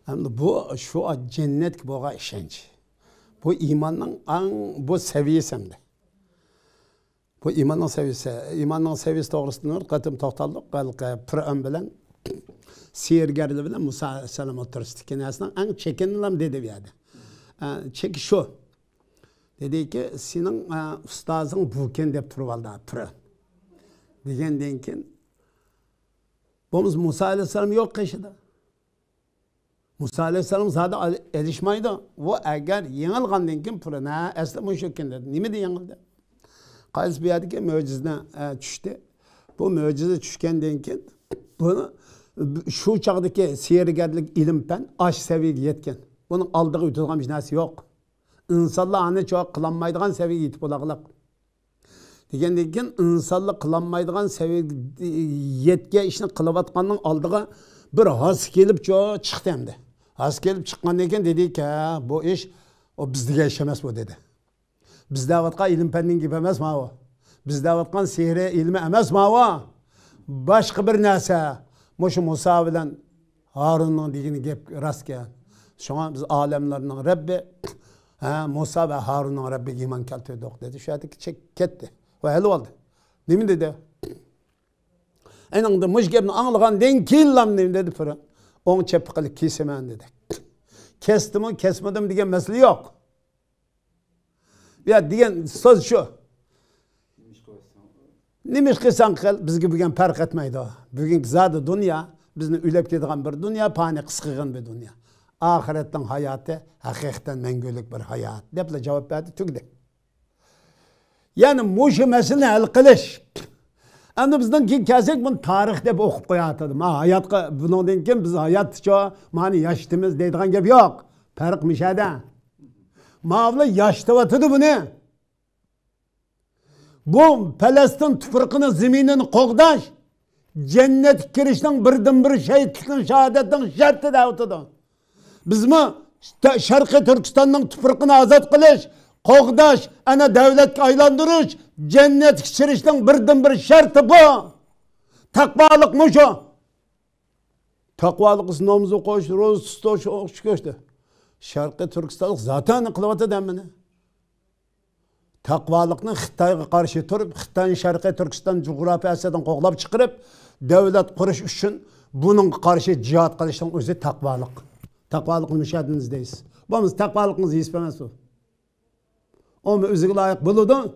Endi bu şu cennet bo'lgan ishonch. Bu imanın bu seviyesi hem de. Bu imanın seviyesi doğrusunda katım toxtaldık. Pır'ın bilen seyirgerli bilen Musa Aleyhisselam oturuştu. Kendisinden en çekinilim dedi bir yerde. Çeki şu. Dedi ki senin ustazın buken dep turup aldı Pır'ı. Degenden keyin bu Musa Aleyhisselam yok kışıda. Musa Aleyhisselam zaten erişmeydi. O eğer yenilgandan keyin Pır'ı aslı müşekken dedi. Nime de yenildi? Qaysi bir yerdeki möcüzene düştü. Bu möcüze düşkenden keyin bunu şu çağdaki seyirgerlik ilim pen aş seviyeye yetken. Bunun aldığı ütülgan bir narsa yok. İnsanlar anı çok kılanmaydıgan seviyeye yetip olaqılaq. Degenden keyin insanlar kılanmaydıgan seviyeye yetke işini kılıvatkanın aldığı bir has kelip çok çıktı hem de. Has kelip çıkkandan keyin dedi ki bu iş o bizde yaşamaz bu dedi. Bizde vatkan ilim pennin gibi emez ma o. Bizde vatkan sihre ilmi emez ma o. Başka bir narsa. Moşu Musa bilen Harun'un digini gep rast gel. Şuna biz alemlerinin Rabbi Musa ve Harun'un Rabbi iman keltirdik dedi. Şu adı çek ketti. Ve hel oldu. Nemi dedi? Eninde muş gebni anlagan den killam nemi dedi fırın. Onu çepkili kesemen dedi. Kestim mi kesmedim diye mesele yok. Ya diyen söz şu. Nimiş kısan kıl bizge bugün fark etmeydi o. Bugün zaten dünya bizni ülep gidilen bir dünya, panik kıskıgın bir dünya. Ahiretten hayatı, hakikaten mengülük bir hayat. Deple cevap verdi tügde. Yani muşu mesele el kılış. Ama bizden ki kesek bunu tarih dep okup koyatadım. Hayat bundan kim biz hayat çoğu mani yaştımız deydiğin gibi yok. Fark müşahede. Mavla yaşta vatıdı bu ne? Bu Palestin tüfrikini zeminini qoğdaş, cennet kirişten birden bir şehitlikin şehadetten şartı da vatıdı. Biz mi Şarkı Türkistan'ın tüfrikini azat kılış, qoğdaş, ana devlet aylandırış, cennet kirişten birden bir şartı bu. Takvalık mı şu? Takvalık sınavımızı koştu, roz tutoş koştu. Şarkı Türkistan'lık zaten kılıvatı demini. Takvalıkını Xitay'a karşı turup, Xitay'ın Şarkı Türkistan coğrafyasından qoğlap çıkarıp, devlet kuruş üçün bunun karşı cihat kılıştan özü takvalık. Takvalık müşahedinizdeyiz. Bu takvalıkınızı ispemez o. O özüge layık buludu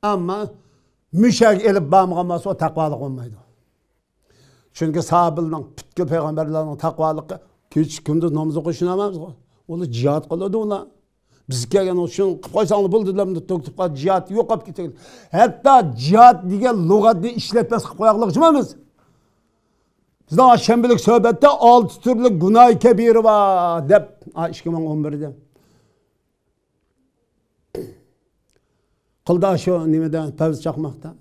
ama müşahid elip bağımgamaz o takvalık olmaydı. Çünkü sahabilinin, pütkü peygamberlerinin takvalıkı hiç kimde namazı koşunamaz o. Onu cihat kılıyordu ona. Biz kelgen olsun koysanlı buldularımda toktup cihat yok ap gitti. Hatta cihat diye lügatı işletmez koyaklık cümemiz. Bizden aşembilik söhbette 6 türlü günah kebiri var dep 2011'de. Kılda şu nimeden pevz çakmakta.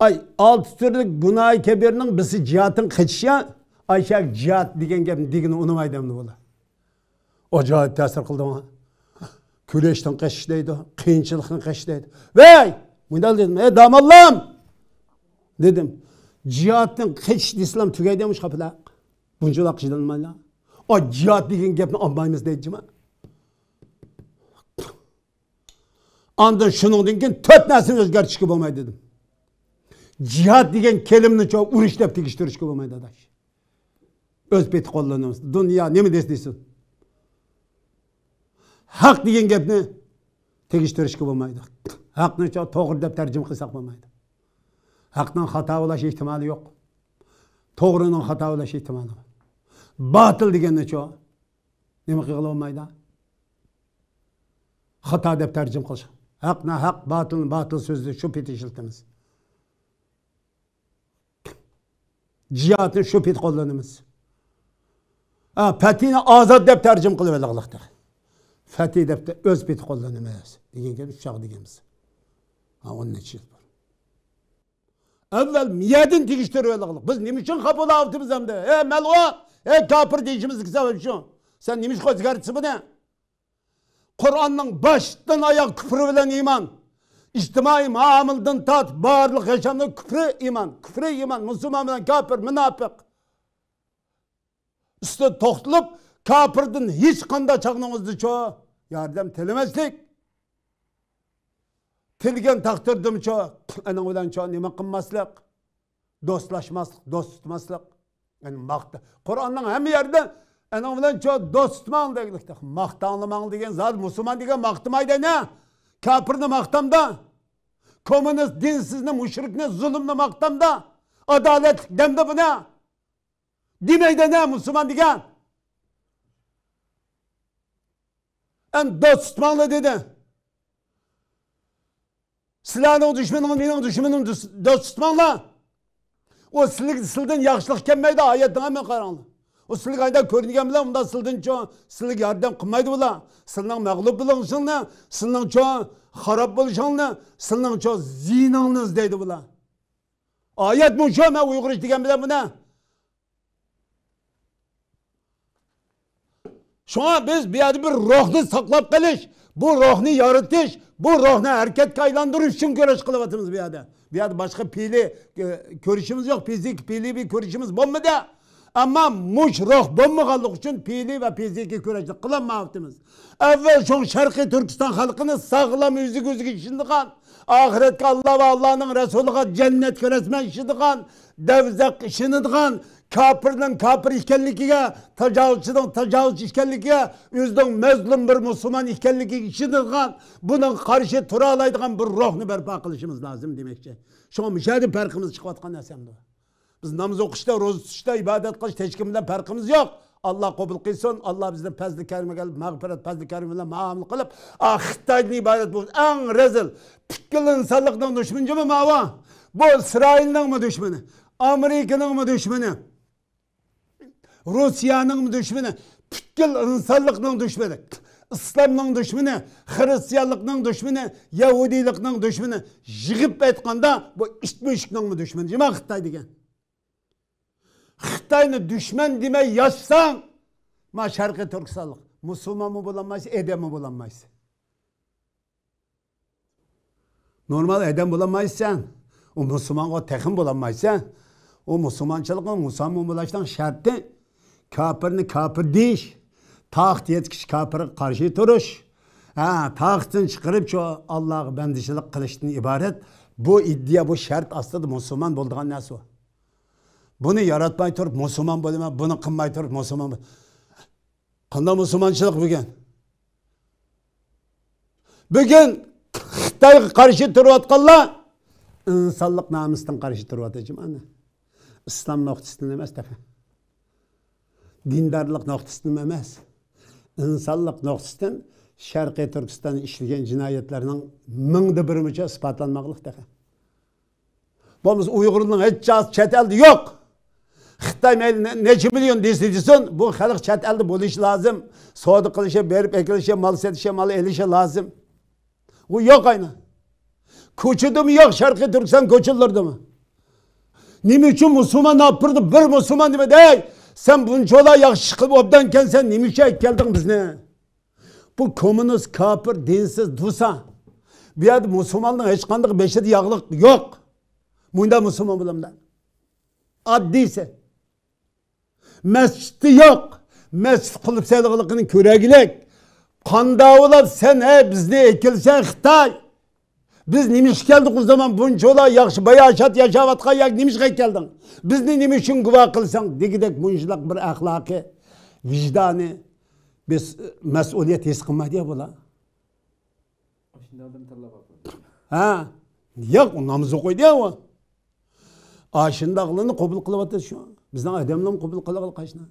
Ay 6 türlü günah kebirinin bizi cihatın kaçışa Ayşe cihat diyen gibi digini unumaydım bu. O cihat tesir kıldı ona. Küleşten kaçıştaydı, kıyınçılıktan kaçıştaydı. Vey! Müdahale dedim, damallam! Dedim, cihattan kaçıştı İslam tügeydemiş kapıda. Bunculak kışlanmayla. O cihat diyen gibi anmayımız deyicim ha. Andın şunun dinken 4 nesil özgür çıkıp olmayı dedim. Cihat diyen kelimini çok uğraştep dikiştiriş gibi olmayı adaş. Öz beti kullanıyoruz. Dünya ne mi desteksin? Hak diyen gepni tegiştiriş gibi olmaydı. Hakni çok doğru dep tercüme kılsak olmaydı. Haktan hata ulaş ihtimali yok. Doğrunun hata ulaş ihtimali var. Batıl diyen ne çok? Ne mi kıyılı olmaydı? Hata dep tercüme kılsak. Hakna hak, batıl sözlü şu pit işiltimiz. Cihatın şu pit kullanımız. Petini azad dep tercüme kılıverliktir. Fethi depte öz pit kullanımız. Diyen gibi uçak diyenimiz. Onun neçe yıl var. Evvel miyadın tikiştiriyorlar. Biz nimişin kapılı avtımız hem de. Melva, kapır deyişimiz kısa şu. Sen nimiş koy sigaretsi bu ne? Kur'an'ın baştan ayak küfrü bilen iman. İçtimai muamilden tat, bağırlık yaşamda küfrü iman. Küfrü iman, Müslüman bilen kapır, münafık. Üstü toxtulup, Kapırdan hiç kanda çağınızdı ço. Yardım tilemezlik. Tilgen taktırdım ço. Onun bilen ço nima kılmaslık. Dostlaşmaslık, dost tutmaslık. Yani maktı. Kur'an'ın hem yerde onun bilen ço dost tutmağın degilikte. Maktanlımağın degen zat Müslüman degen maktımaydı ne? Kapırını maktamda. Komünist, dinsizne, müşrikne, zulümne maktamda. Adalet demde bu ne? Demeyde ne Müslüman degen? En dost tutmağını dedi. Silahın düşmanın, benim düşmanım dost tutmağınla. O silden yaxşılık kelmeydi ayetten hemen karanlı. O silik ayda körüngen bilen bunda silden çoğu silik yardım kılmaydı bula. Silden mağlup bulunşanla, silden çoğu harap bulunşanla, silden çoğu zinanınız deydi bula. Ayet mi çoğu ben Uygur iştigen bilen buna. Şu an biz bir yerde bir ruhunu saklap keliş, bu ruhunu yaratış, bu ruhunu hareket kaylandırış için görüş kılıvatımız bir yerde. Bir yerde başka pili görüşümüz yok, fizik pili bir görüşümüz bulmadı. Ama muş ruh bulmaganlık için pili ve fiziki görüşlük kılanmaktımız. Evvel şu Şarkı Türkistan halkını sağlam yüzük işindiğen, ahiretke Allah ve Allah'ın Resulü'ne cennet göresmen işindiğen, devzek işindiğen, kapırdan kapır işkenlikiga, tacavuzçıdan tacavuz işkenlikiga, yüzden mezlum bir Müslüman işkenliki işindiğen, bunun karşı turalaydıgan bir ruhunu berpa kılışımız lazım demekçe. Şu an müşahede farkımız çıkıvatkan esemdi. Biz namaz okuşta, roz tutuşta, ibadet kılış, teşkimden farkımız yok. Allah kabul kılsın, Allah bizden fazl-ı kerime gelip, mağfiret fazl-ı kerime muamele kılıp, Xitay'ın ibadet bu en rezil, pitkil insanlıktan düşmanı mı mava? Bu İsrail'in mi düşmanı? Amerika'nın mı düşmanı? Rusya'nın mı düşmanı? Pitkil insanlıktan düşmanı. İslam'ın düşmanı, Hristiyanlıkның düşmanı, Yahudilikның düşmanı. Jigip etkanda bu iştmişlikның mı düşmanı? Cima Xitay degen. Xitay'ını düşman demey yaşsan, ma Şarkı Türkistanlık. Müslüman mı bulanmayız, edem mi bulanmayız? Normal edem bulanmayız sen. O Müslüman o tekin bulanmayız sen. O Müslümançılıkın Müslüman bulaştan şartı kapırını kapır deyiş. Taht yetkiş kapırı karşı duruş. Tahtın çıkarıp şu Allah'a bendişilik kılıştığın ibaret. Bu iddia, bu şart aslında Müslüman bulduğun nasıl o? Bunu yaratmay turup Müslüman bulma, bunu kılmay turup Müslüman bulma. Kanda Müslümançılık bugün? Bugün Xitay'a karşı duruvatkanlar, insanlık namustan karşı duruvatacağım anne. İslam noktasından emez tabi. Dindarlık noktasından emez. İnsanlık noktasından Şarkı Türkistan işleyen cinayetlerinin mingde birimice ispatlanmaklık tabi. Bu Uygurluğun hiç çet elde yok. Xitay neçe milyon desidisin, bu halk çet elde buluş lazım. Soğudu kılışa, berip ekilişe, mal setişe, mal elişe lazım. Bu yok aynı. Koçudu mu yok Şarkı Türkistan koçulurdu mu? Nime için Müslüman ne yapırdı? Bir Müslüman demedi. Hey, sen bunca yakışıklı obdanken sen nimişe geldin biz ne? Bu komünist, kapır, dinsiz, dusa. Bir yerde Müslümanlığın hiç kandık beşeri yağlık yok. Bunda Müslüman bulamda. Addiyse. Mescidi yok. Mescid kılıp sayılıkının küregilek. Kandavulab sen bizni ekilsen Xitay. Biz nimiş geldik o zaman bunca yakşı bayaşat yaşavatka yak nimiş geldin. Bizni nimişin güva kılsan digidek bunçlak bir ahlaki, vicdanı biz mesuliyet his kılma diye bula. Yok o namazı koy diye o. Aşında aklını kabul kılıvatı şu an. Bizden adamla kabul kılıvalı kaçına.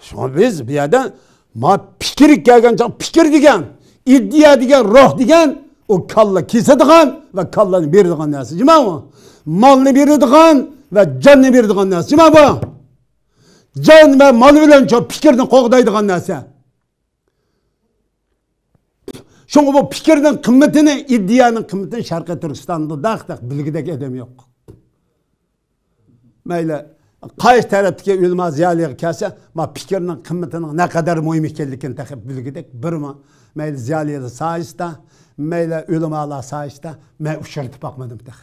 Şu an biz bir yerden fikir gelgen, fikir digen, iddia digen, ruh digen, o kalla kesedigen ve kallanı bir digen nesi. Cima mı? Malını bir digen ve canını bir digen nesi. Cima bu? Can ve mal bilen çok fikirini koğdaydigen nesi. Çünkü bu fikirden kıymetini, iddianın kıymetini Şarkı Türkistan'da dağıttık, bilgideki edem yok. Meyle, qaysi taraftaki ulama ziyaliga kelsa, ma fikrning qimmatini ne kadar muhim ekanligini taqib bilgidek, bir ma mayli ziyalilar sayesinde, mayli ulamalar sayesinde men uchratib boqmadim taq.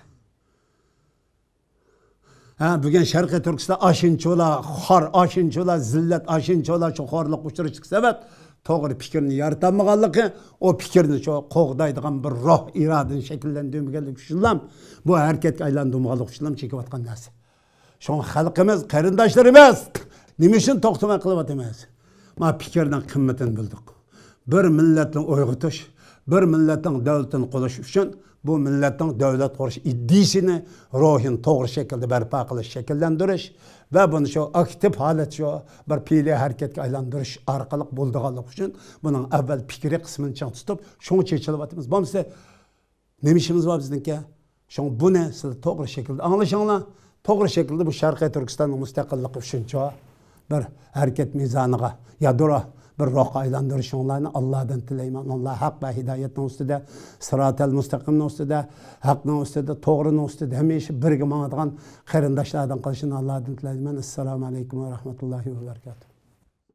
Bugün Şarkı Türkistan aşınçolar, xor, aşınçolar, zillet, aşınçolar şu xorluq uçurishlik sebep to'g'ri fikrni yaratolmaganligi, o fikrni şu qo'g'daydigan bir ruh irodani shakllantirmaganligi uchun bu harakatga aylantirmaganligi uchun chekayotgan narsa. Şoň xalqimiz, qarindoshlarimiz nima uchun to'xtamay qilyapmiz? Ma fikrning qimmatini bildik. Bir millatni uyg'otish, bir millatning davlatini qurish uchun bu millatning davlat qurish iddiasini ruhin to'g'ri shaklda barpo qilish, shakllantirish va buni shu aktiv holat shu bir fe'liy harakatga aylantirish orqali bo'ldiganligi uchun buning avval fikri qismini chang tutib, shuni chechilyapmiz. Bo'lmasa nima ishimiz bor bizningki? Shuni buni siz to'g'ri shaklda anglashinglar, to'g'ri shaklda bu Sharqiy Turkistonning mustaqilligi uchun bir harakat mezoniga yadro bir ruhga aylantirishinglarni Allohdan tilayman. Alloh haq va hidoyatning ustida, sirotal mustaqimning ustida, haqning ustida, to'g'rining ustida hamisha birga mangadigan qarindoshlardan qilishini Allohdan tilayman. Assalomu alaykum va rahmatullohi va barakatuh.